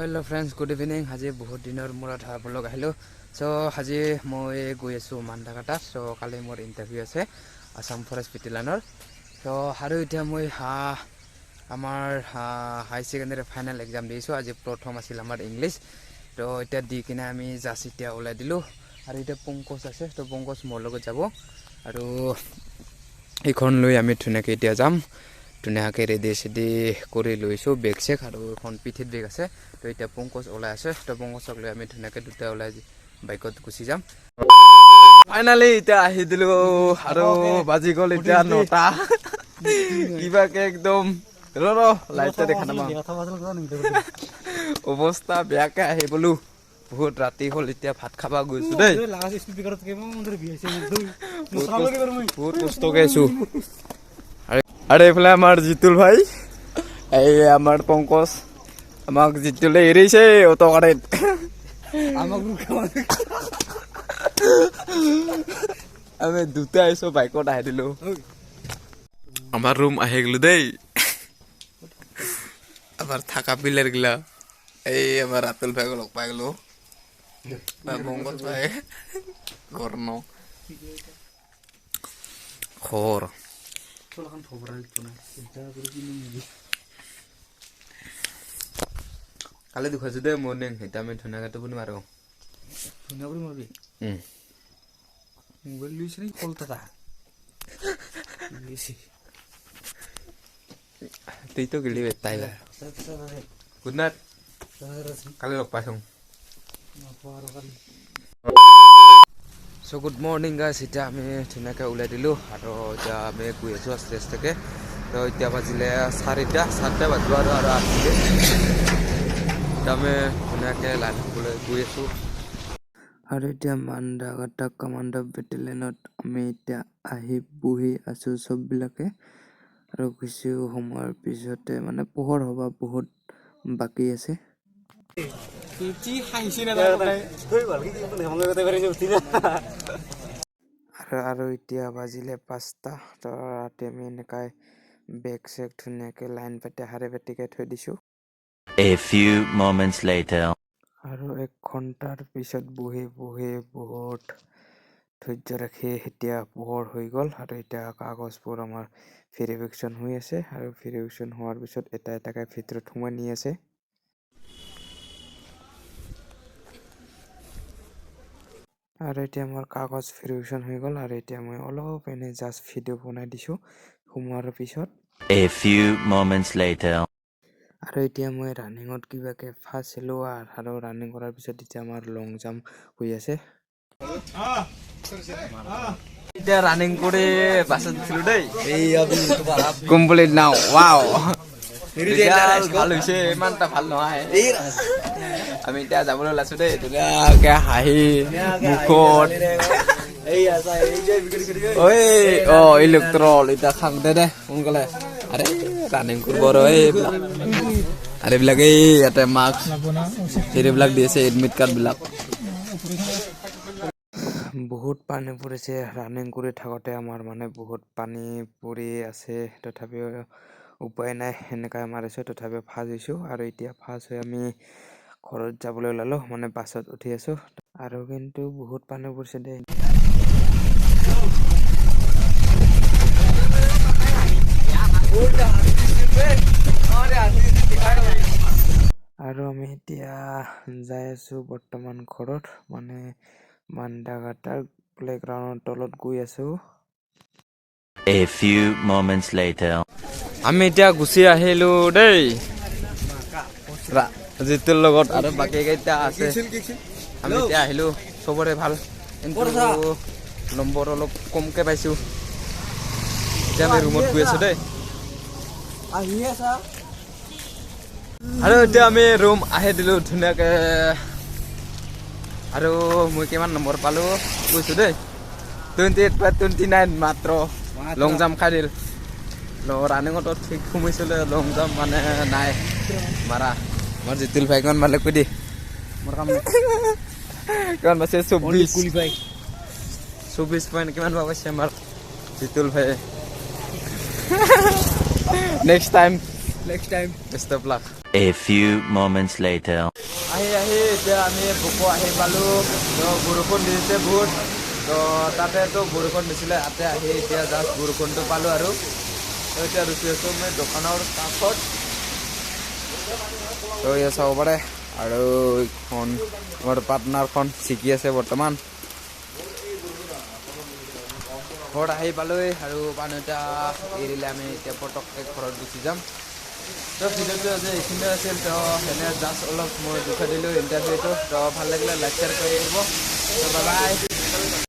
Hello friends, good evening. Haji বহুত দিনৰ মূৰত ব্লগ আহিলো। So haji মই গৈ আছো mandakata. So কালি মোৰ ইন্টাৰভিউ আছে আসাম ফৰেষ্ট বেটেলিয়নৰ। So আৰু এতিয়া মই আমাৰ হাই সেকেন্ডাৰী ফাইনাল এক্সাম দিছো। আজি প্ৰথম আছিল আমাৰ ইংলিছ। তো এতিয়া দি কিনে আমি জাস্ট এতিয়া ওলাই দিলো আৰু এতিয়া পংকজ আছে। তো পংকজ মোৰ লগত যাব আৰু এইখন লৈ আমি ধুনীয়াকৈ এতিয়া যাম। ধুনীয়াকে ৰেডি চেডি কৰি লৈছো বেগ চেক আৰু এখন পিঠিত বেগ আছে। তো এতিয়া পংকজ ওলাই আছে। তো পংকজক লৈ আমি ধুনীয়াকে দুটা ওলাই বাইকত গুচি যাম। ফাইনালি এতিয়া আহি দিলো আৰু বাজি গ'ল এতিয়া 9টা কিবাকে একদম লাইটটা দেখা নাপাওঁ অৱস্থা বেয়াকে আহি বলো। বহুত ৰাতি হ'ল এতিয়া ভাত খাবা গৈছো দেই। বহুত কষ্ট কৰিছো। আৰু এইফালে আমাৰ জিতুল ভাই, এই আমাৰ পংকজ আমাক জিতুলে এৰিছে অটকাৰেত। আমি দুটা আহিছো বাইকত আহি দিলো। আমাৰ ৰুম আহি গলো দেই। আমাৰ থাকা পিলাৰ গিলা এই আমাৰ ৰাতুল ভাইক লগ পাই গলো। পংকজ ভাই ঘৰ ন ঘৰ কালি দুখাইছো দেই মৰ্ণিং এতিয়া আমি ধুনীয়াকে টোপনি মাৰো। ধুনীয়া কৰি মাৰবি মোবাইল লৈছে নি কলতা তুই তো গেলি তাই গুড নাইট কালি লগ পাইছো। So good morning guys, এতিয়া আমি ধুনীয়াকৈ ওলাই দিলো আৰু এতিয়া আমি গৈ আছো আস্তে আস্তেকে। তো এতিয়া বাজিলে 4টা বাজিব আৰু আহিলে আমি ধুনীয়াকৈ লাইন হ'বলৈ গৈ আছো। আৰু এতিয়া mandakata কমাণ্ডো বেটেলিয়নত আমি এতিয়া আহি বহি আছো চববিলাকে আৰু কিছু সময়ৰ পিছতে মানে পোহৰ হ'ব বহুত বাকী আছে। আৰু এতিয়া বাজিলে 5টা। তো ৰাতি আমি এনেকৈ বেগ চেক ধুনীয়াকৈ লাইন পাতি হাৰে পাতিকে থৈ দিছো। A few moments later. আৰু 1 ঘণ্টাৰ পিছত বহি বহুত ধৈৰ্য ৰাখি এতিয়া পোহৰ হৈ গ'ল আৰু এতিয়া কাগজবোৰ আমাৰ ভেৰিফিকেশ্যন হৈ আছে আৰু ভেৰিফিকেশ্যন হোৱাৰ পিছত এটা এটাকে ভিতৰত সোমাই নি আছে। আৰু এতিয়া মোৰ কাগজ ভেৰিফিকেশ্যন হৈ গ'ল আৰু এতিয়া মই অলপ এনে জাষ্ট ভিডিঅ' বনাই দিছোঁ সোমোৱাৰ পিছত। A few moments later. আৰু এতিয়া মই ৰানিঙত কিবাকে ফাঁচিলোঁ আৰু ৰানিং কৰাৰ পিছত এতিয়া আমাৰ লং জাম্প হৈ আছে। এতিয়া ৰানিং কৰি বাছত উঠিলো দেই। কমপ্লিট নাও ৱাও ভাল হৈছে, ইমান এটা ভাল নহয়। আমি এতিয়া যাবলৈ ওলাইছো দেই ধুনীয়াকে হাঁহি মুখত ইলেক্ট্ৰল এতিয়া খাং দে সোনকালে। আৰে ৰানিং কৰিব আৰু এইবিলাক এই ইয়াতে মাস্ক এইবিলাক দি আছে এডমিট কাৰ্ড বিলাক। বহুত পানী পৰিছে ৰানিং কৰি থাকোঁতে আমাৰ মানে বহুত পানী পৰি আছে। তথাপিও উপায় নাই সেনেকৈ মাৰিছোঁ, তথাপিও ফাৰ্ষ্ট হৈছোঁ। আৰু এতিয়া ফাৰ্ষ্ট হৈ আমি ঘৰত যাবলৈ ওলালোঁ, মানে বাছত উঠি আছোঁ। আৰু কিন্তু বহুত পানী পৰিছে দেই। আৰু আমি এতিয়া যাই আছোঁ বৰ্তমান ঘৰত, মানে mandakata প্লেগ্ৰাউণ্ডৰ তলত গৈ আছোঁ। A few moments later. আমি এতিয়া গুচি আহিলোঁ দেই জিতুৰ লগত আৰু বাকী কেইটা আছে। আমি এতিয়া আহিলোঁ, চবৰে ভাল, কিন্তু নম্বৰ অলপ কমকৈ পাইছোঁ। এতিয়া আমি ৰুমত গৈ আছোঁ দেই। আৰু এতিয়া আমি ৰুম আহি দিলোঁ ধুনীয়াকৈ। আৰু মই কিমান নম্বৰ পালোঁ কৈছোঁ দেই, 28 বা 29 মাত্ৰ। লং জাম্প খাই দিল। ৰানিঙতো ঠিক সোমাইছিলে, লং জাম্প মানে নাই মাৰা। মোৰ জিতুল ভাই কিমান মাৰিলে কৈ দি। মোৰ কাম নাই কিমান পাইছে 24 পইণ্ট কিমান বা পাইছে আমাৰ জিতুল ভাই। Next time best of luck. A few moments later. আহি এতিয়া আমি বুকো আহি পালোঁ তো বৰষুণ দিছে বহুত তো তাতেতো বৰষুণ দিছিলে তাতে আহি এতিয়া জাষ্ট বৰষুণটো পালোঁ আৰু তো এতিয়া ৰখি আছোঁ মই দোকানৰ কাষত তো এয়া চাব পাৰে আৰু এইখন মোৰ পাৰ্টনাৰখন শিকি আছে বৰ্তমান ঘৰত আহি পালোঁহি আৰু পানী এটা এৰিলে আমি এতিয়া পটককৈ ঘৰত গুচি যাম তো ভিডিঅ'টো আজি এইখিনিয়ে আছিল তো এনে জাষ্ট অলপ মই দেখুৱাই দিলোঁ ইণ্টাৰভিউটো তো ভাল লাগিলে লাইক শ্বেয়াৰ কৰি দিব তো বাই বাই